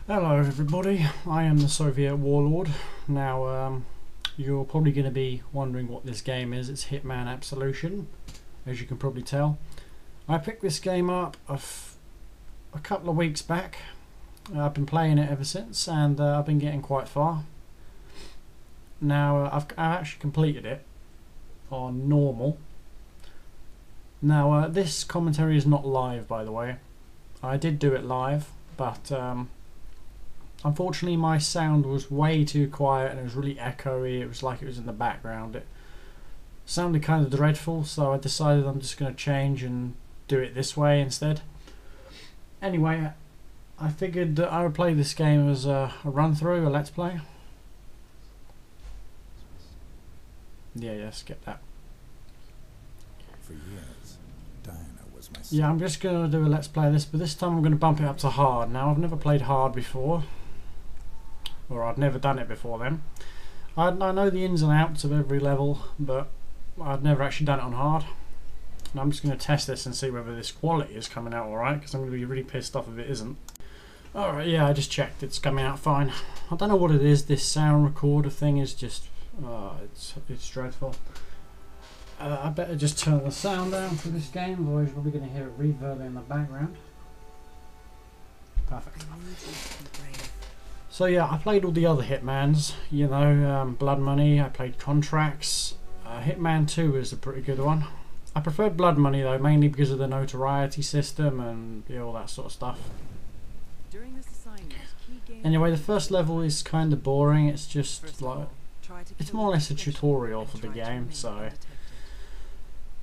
Hello everybody, I am the Soviet Warlord. Now you're probably going to be wondering what this game is. It's Hitman Absolution, as you can probably tell. I picked this game up a couple of weeks back. I've been playing it ever since and I've been getting quite far. Now I've actually completed it on normal. Now this commentary is not live, by the way. I did do it live, but unfortunately my sound was way too quiet and it was really echoey. It was like it was in the background. It sounded kind of dreadful, so I decided I'm just going to change and do it this way instead. Anyway, I figured that I would play this game as a run through, a let's play. Yeah, skip that. For years, Diana was my Yeah, I'm just going to do a let's play of this, but this time I'm going to bump it up to hard. Now, I've never played hard before. Or I've never done it before then. I know the ins and outs of every level, but I've never actually done it on hard. And I'm just going to test this and see whether this quality is coming out alright, because I'm going to be really pissed off if it isn't. Alright, yeah, I just checked, it's coming out fine. I don't know what it is, this sound recorder thing is just... it's dreadful. I better just turn the sound down for this game, otherwise you're probably going to hear it reverb in the background. Perfect. So yeah, I played all the other Hitmans, you know, Blood Money, I played Contracts. Hitman 2 is a pretty good one. I preferred Blood Money though, mainly because of the notoriety system and all that sort of stuff. Anyway, the first level is kind of boring. It's just like, it's more or less a tutorial for the game, so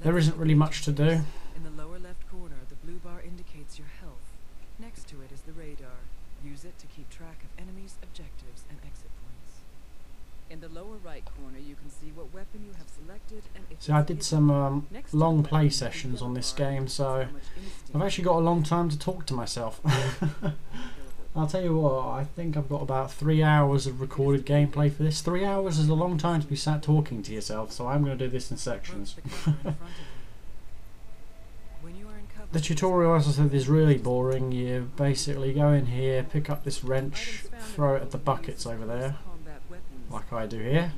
there isn't really much to do. In the lower left corner, the blue bar indicates your health. Next to it is the radar. Use it to keep track of enemies, objectives, and exit points. In the lower right corner, you can see what weapon you have selected and if So I did some long play sessions on this game, so I've actually got a long time to talk to myself. I'll tell you what, I think I've got about 3 hours of recorded gameplay for this. 3 hours is a long time to be sat talking to yourself, so I'm going to do this in sections. The tutorial, as I said, is really boring. You basically go in here, pick up this wrench, throw it at the buckets over there, like I do here.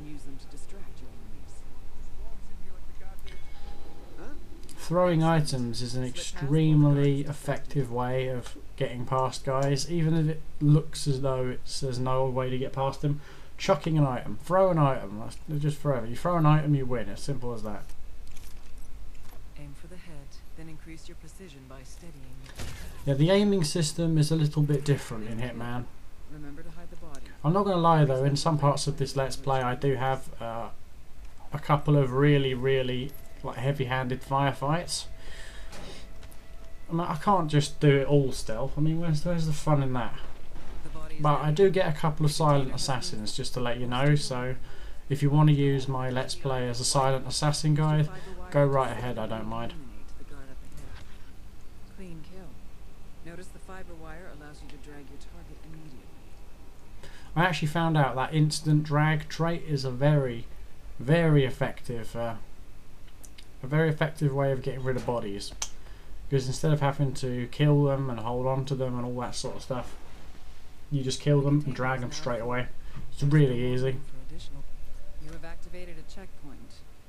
Throwing items is an extremely effective way of getting past guys, even if it looks as though there's no way to get past them. Chucking an item, throw an item, that's just forever. You throw an item, you win, as simple as that. Aim for the head, then increase your precision by steadying. Yeah, the aiming system is a little bit different in Hitman. Remember to hide the body. I'm not going to lie though, in some parts of this Let's Play I do have a couple of really like heavy-handed firefights. I mean, I can't just do it all stealth. I mean, where's the fun in that? But I do get a couple of silent assassins, just to let you know, so if you want to use my Let's Play as a silent assassin guide, go right ahead, I don't mind. Clean kill. Notice the fiber wire allows you to drag your target immediately. I actually found out that instant drag trait is a very effective a very effective way of getting rid of bodies, because instead of having to kill them and hold on to them and all that sort of stuff, you just kill them and drag them straight away. It's really easy. You have activated a checkpoint.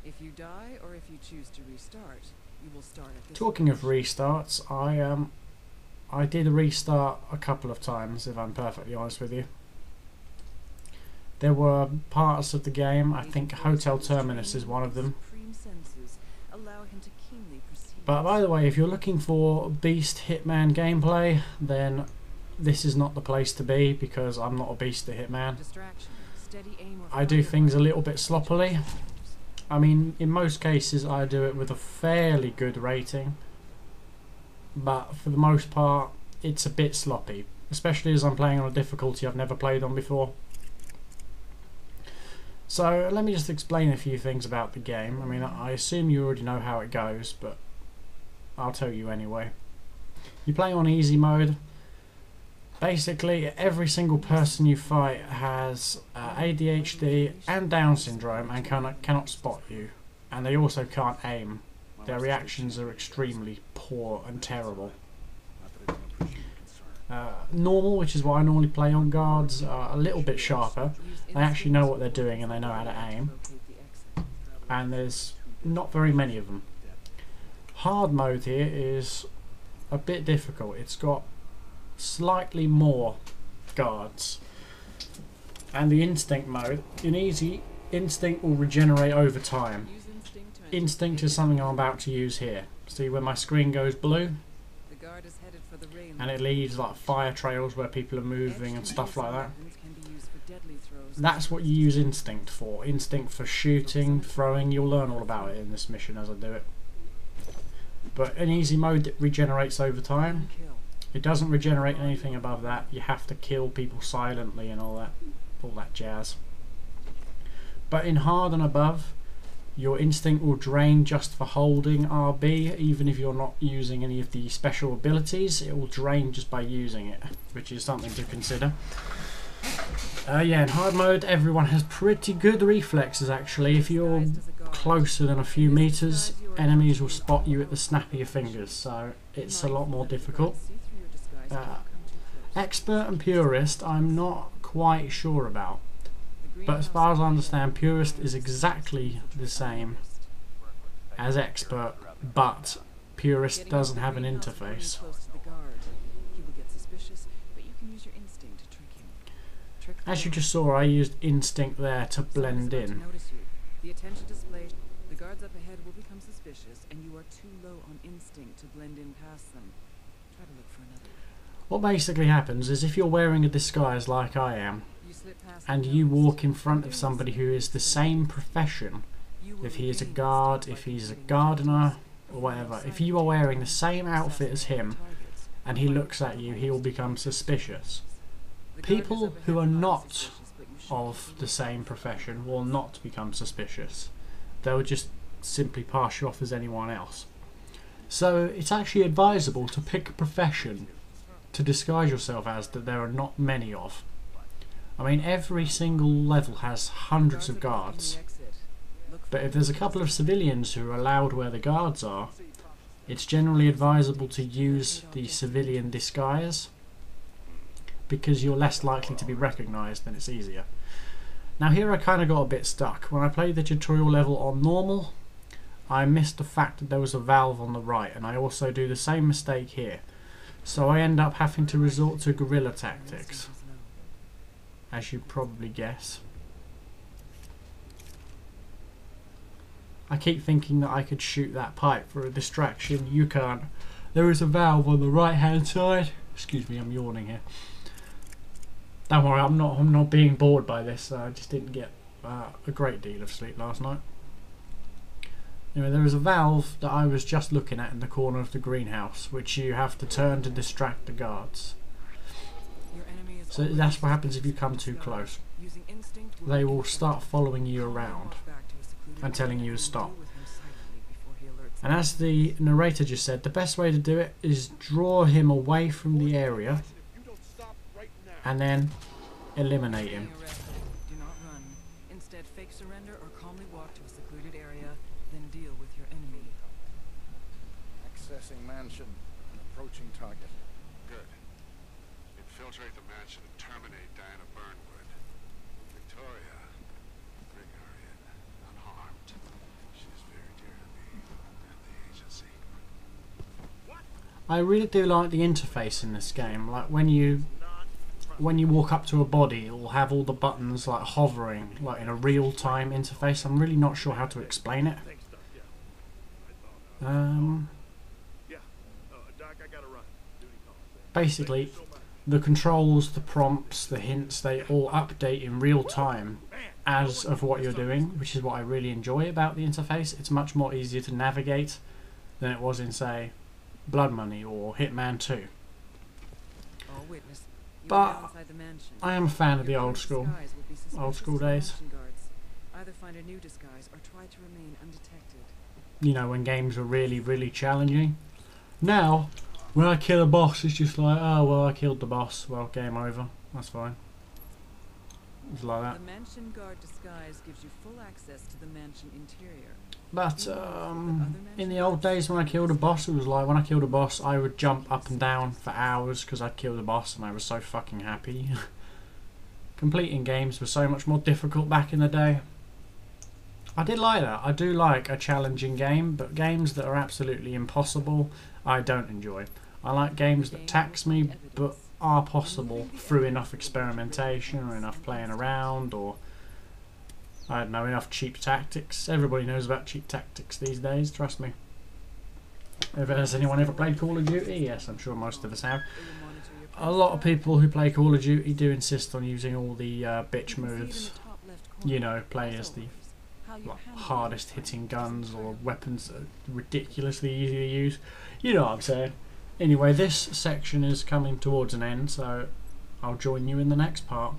If you die or if you choose to restart, you will start at this. Talking of restarts, I did restart a couple of times, if I'm perfectly honest with you. There were parts of the game, I think Hotel Terminus is one of them. But by the way, if you're looking for Beast Hitman gameplay, then this is not the place to be, because I'm not a beast at Hitman. I do things a little bit sloppily. I mean, in most cases I do it with a fairly good rating, but for the most part it's a bit sloppy, especially as I'm playing on a difficulty I've never played on before. So let me just explain a few things about the game. I mean, I assume you already know how it goes, but I'll tell you anyway. You play on easy mode. Basically, every single person you fight has ADHD and Down syndrome and cannot spot you, and they also can't aim. Their reactions are extremely poor and terrible. Normal, which is what I normally play on, guards are a little bit sharper. They actually know what they're doing and they know how to aim. And there's not very many of them. Hard mode here is a bit difficult. It's got slightly more guards. And the instinct mode, in easy, instinct will regenerate over time. Instinct is something I'm about to use here. See when my screen goes blue? And it leaves like fire trails where people are moving and stuff like that. That's what you use instinct for. Instinct for shooting, throwing. You'll learn all about it in this mission as I do it. But in easy mode it regenerates over time. It doesn't regenerate anything above that. You have to kill people silently and all that jazz. But in hard and above, your instinct will drain just for holding RB, even if you're not using any of the special abilities. It will drain just by using it, which is something to consider. Yeah, in hard mode everyone has pretty good reflexes actually. If you're closer than a few meters, enemies will spot you at the snap of your fingers, so it's a lot more difficult. Expert and Purist I'm not quite sure about. But as far as I understand, Purist is exactly the same as Expert, but Purist doesn't have an interface. As you just saw, I used Instinct there to blend in. The attention display, the guards up ahead will become suspicious, and you are too low on instinct to blend in past them. Try to look for another. What basically happens is if you're wearing a disguise like I am, and you walk in front of somebody who is the same profession, if he is a guard, if he's a gardener, or whatever, if you are wearing the same outfit as him, and he looks at you, he will become suspicious. People who are not of the same profession will not become suspicious. They'll just simply pass you off as anyone else. So it's actually advisable to pick a profession to disguise yourself as that there are not many of. I mean, every single level has hundreds of guards, but if there's a couple of civilians who are allowed where the guards are, it's generally advisable to use the civilian disguise, because you're less likely to be recognised and it's easier. Now here I kind of got a bit stuck. When I played the tutorial level on normal, I missed the fact that there was a valve on the right, and I also do the same mistake here. So I end up having to resort to guerrilla tactics, as you probably guess. I keep thinking that I could shoot that pipe for a distraction. You can't. There is a valve on the right hand side. Excuse me, I'm yawning here. Don't worry, I'm not being bored by this. I just didn't get a great deal of sleep last night. Anyway, there is a valve that I was just looking at in the corner of the greenhouse, which you have to turn to distract the guards. So that's what happens if you come too close. They will start following you around and telling you to stop. And as the narrator just said, the best way to do it is draw him away from the area and then eliminate him. Do not run. Instead, fake surrender or calmly walk to a secluded area, then deal with your enemy. Accessing mansion and approaching target. Good. Infiltrate the mansion and terminate Diana Burnwood. Victoria, bring her in, unharmed. She is very dear to me and the agency. I really do like the interface in this game. Like when you walk up to a body, it will have all the buttons like hovering, like in a real-time interface. I'm really not sure how to explain it. Basically, the controls, the prompts, the hints, they all update in real time as of what you're doing, which is what I really enjoy about the interface. It's much more easier to navigate than it was in, say, Blood Money or Hitman 2. But I am a fan of the old school days. Either find a new disguise or try to remain undetected. You know, when games were really, really challenging. Now, when I kill a boss, it's just like, oh well, I killed the boss. Well, game over. That's fine. It's like that. The mansion guard disguise gives you full access to the mansion interior. But in the old days when I killed a boss, it was like when I killed a boss I would jump up and down for hours because I'd killed a boss and I was so fucking happy. Completing games was so much more difficult back in the day. I did like that. I do like a challenging game, but games that are absolutely impossible I don't enjoy. I like games that tax me but are possible through enough experimentation or enough playing around, or I don't know, enough cheap tactics. Everybody knows about cheap tactics these days, trust me. Has anyone ever played Call of Duty? Yes, I'm sure most of us have. A lot of people who play Call of Duty do insist on using all the bitch moves. You know, play as the hardest hitting guns or weapons that are ridiculously easy to use. You know what I'm saying. Anyway, this section is coming towards an end, so I'll join you in the next part.